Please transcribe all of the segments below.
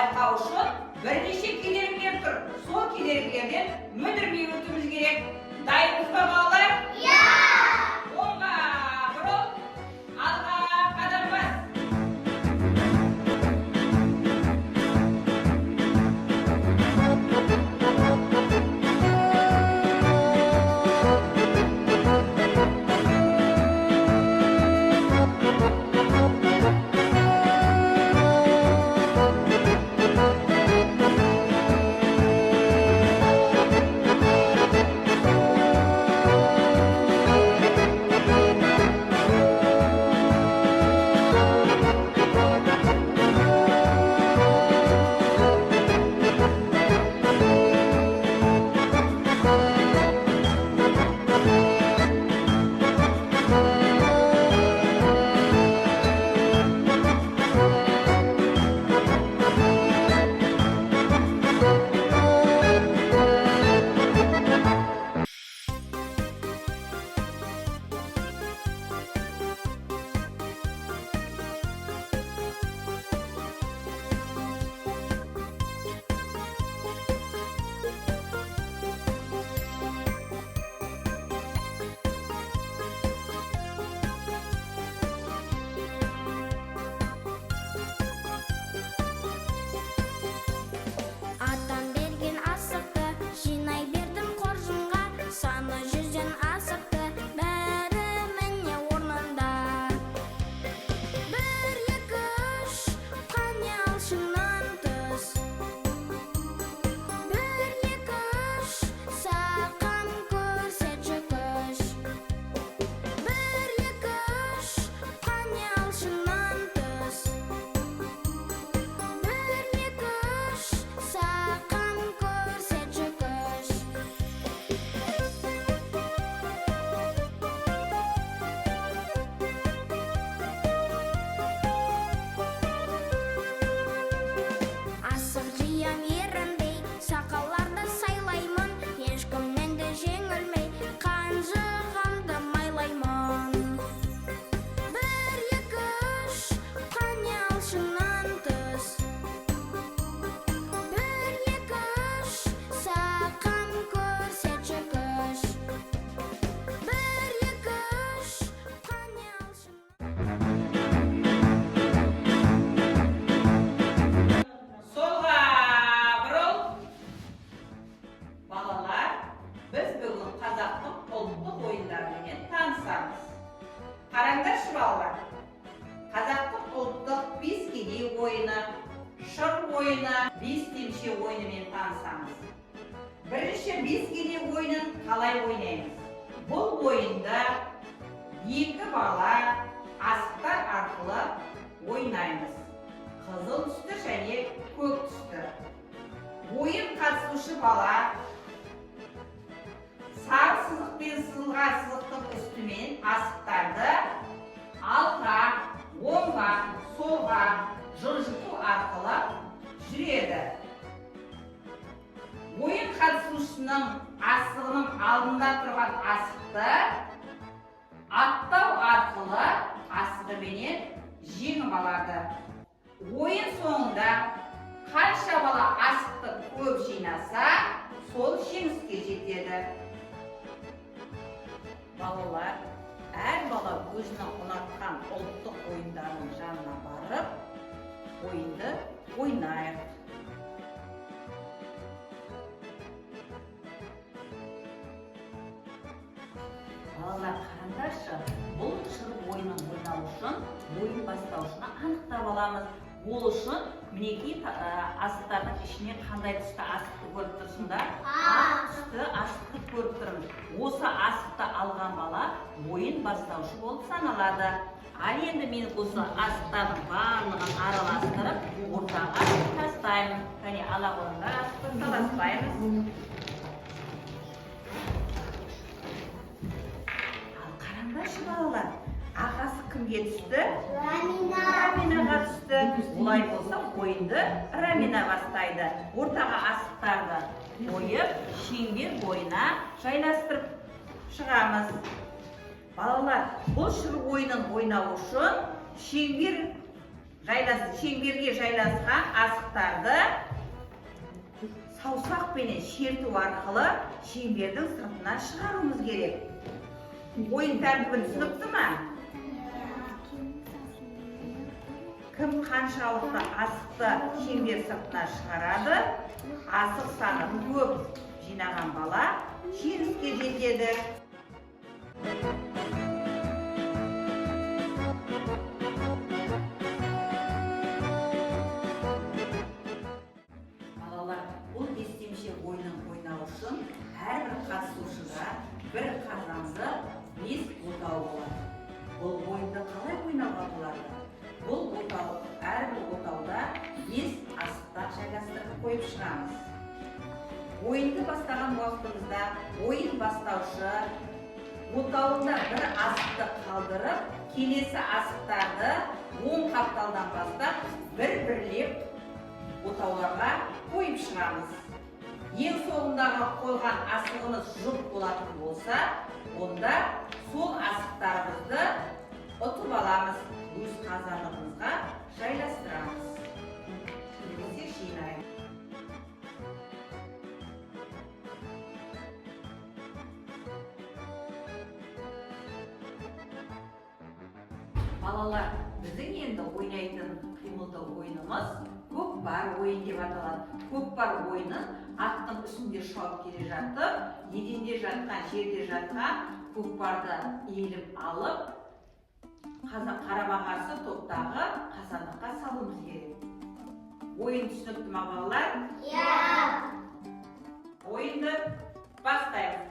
байқау үшін бірнеше кедергілер тұр. Сол кедергілерден мүдірмей өтуіміз керек. Дайынбыз ба балалар? Иә! Оңға бұрыл, алға қадам бас. Қараңдаршы балалар, қазақтың ұлттық бес кедей ойыны, шыр ойыны, бес темше ойынымен танысамыз. Бірінші бес кедей ойынын қалай ойнаймыз? Бұл ойында екі бала асықтар арқылы ойнаймыз. Қызыл түсті және көк түсті. Ойын қатысушы бала сары сызық пен сызылған сызықтың үстімен асықтарды алға, оңға, солға жылжыту арқылы жүреді. Ойын қатысушысының асығының алдында тұрған асықты аттау арқылы асығыменен жеңіп алады. Ойын соңында қанша бала асықты көп жинаса, сол жеңіске жетеді. Балалар, әр бала өзінің ұнатқан ұлттық ойындарының жанына барып, ойынды ойнайық. Балалар, қараңдаршы, бұл шыр ойынын ойнау үшін ойын бастаушыны анықтап аламыз. Ол үшін мінекей асықтардың ішіне қандай түсті асықты көріп тұрсыңдар? Ақ түсті асықты көріп тұрмыз. Осы асықты алған бала ойын бастаушы болып саналады. Ал енді мен осы асықтардың барлығын араластырып, ортаға тастаймын. Кәне ала қойыңдар, асықты таласпаймыз. Ал қараңдаршы балалар, ағасы кімге түсті? Раминаға түсті. Олай болса ойынды Рамина бастайды. Ортаға асықтарды қойып, шеңбер бойына жайластырып шығамыз. Балалар, бұл шыр ойынын ойнау үшін шеңбер шеңберге жайласқан асықтарды саусақпенен шерту арқылы шеңбердің сыртына шығаруымыз керек. Ойын тәртібін түсінікті ме? Кім қаншалықты асықты шеңбер сыртына шығарады, асық саны көп жинаған бала жеңіске жетеді. Балалар, бұл кестемше ойынын ойнау үшін әрбір қатысушыға бір қазанды 5 отау болады. Бұл ойынды қалай ойнауға болады? Бұл отау, әрбір отауда 5 асықтан жайғастырып қойып шығамыз. Ойынды бастаған уақытымызда ойын бастаушы отауында бір асықты қалдырып, келесі асықтарды 10 қапталдан бастап бір-бірлеп отауларға қойып шығамыз. Ең соңындағы қойған асығымыз жұп болатын болса, онда сол асықтарымызды ұтып аламыз, өз қазанымызға жайластырамыз. Келесі жинайық. Балалар, біздің енді ойнайтын қимылды ойынымыз көкпар ойын деп аталады. Көкпар ойынын аттың үстінде шауып келе жатып, еденде жатқан, жерде жатқан көкпарды иіліп алып, қарама-қарсы топтағы қазандыққа салуымыз керек. Ойын түсінікті ме балалар? Иә! Ойынды бастаймыз.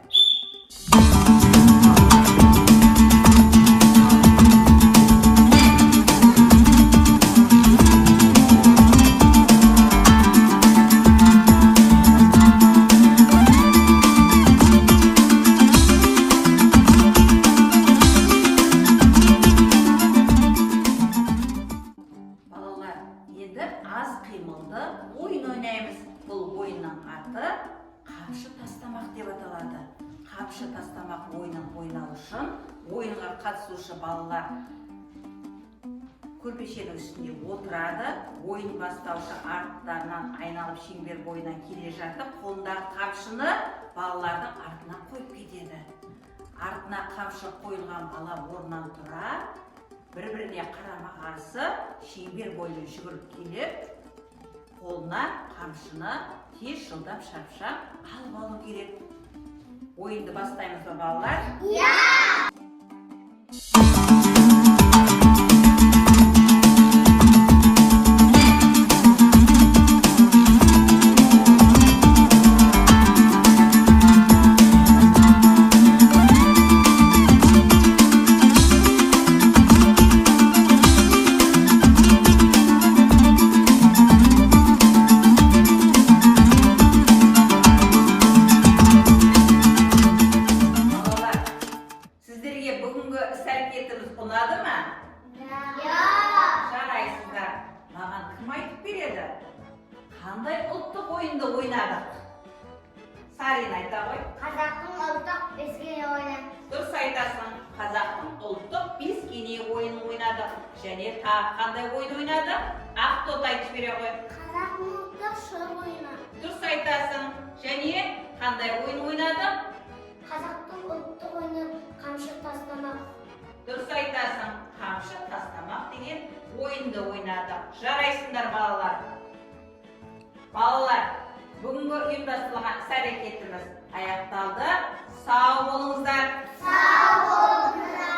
Аз қимылды ойын ойнаймыз. Бұл ойынның аты қамшы тастамақ деп аталады. Қамшы тастамақ ойынын ойнау үшін ойынға қатысушы балалар көрпешенің үстінде отырады. Ойын бастаушы арттарынан айналып шеңбер бойынан келе жатып, қолындағы қамшыны балалардың артына қойып кетеді. Артына қамшы қойылған бала орнынан тұра, бір-біріне қарама-қарсы шеңбер бойымен жүгіріп келіп, қолына қамшыны тез жылдам шапшап алып алу керек. Ойынды бастаймыз ба балалар? Иә! Ұнады ма? Иә! Жарайсыздар. Маған кім айтып береді? Қандай ұлттық ойынды ойнадық? Сарин айта ғой. Қазақтың ұлттық бескене ойыны. Дұрыс айтасың. Қазақтың ұлттық бескене ойынын ойнадық. Және тағы қандай ойын ойнадық? Ақтоты айтып бере ғой. Қазақтың ұлттық шыр ойыны. Дұрыс айтасың. Және қандай ойын ойнадық? Қазақтың ұлттық ойыны қамшы тастамақ. Дұрыс айтасың, қамшы тастамақ деген ойынды ойнадық. Жарайсыңдар балалар. Балалар, бүгінгі ұйымдастырылған іс-әрекетіміз аяқталды. Сау болыңыздар. Сау болыңыздар.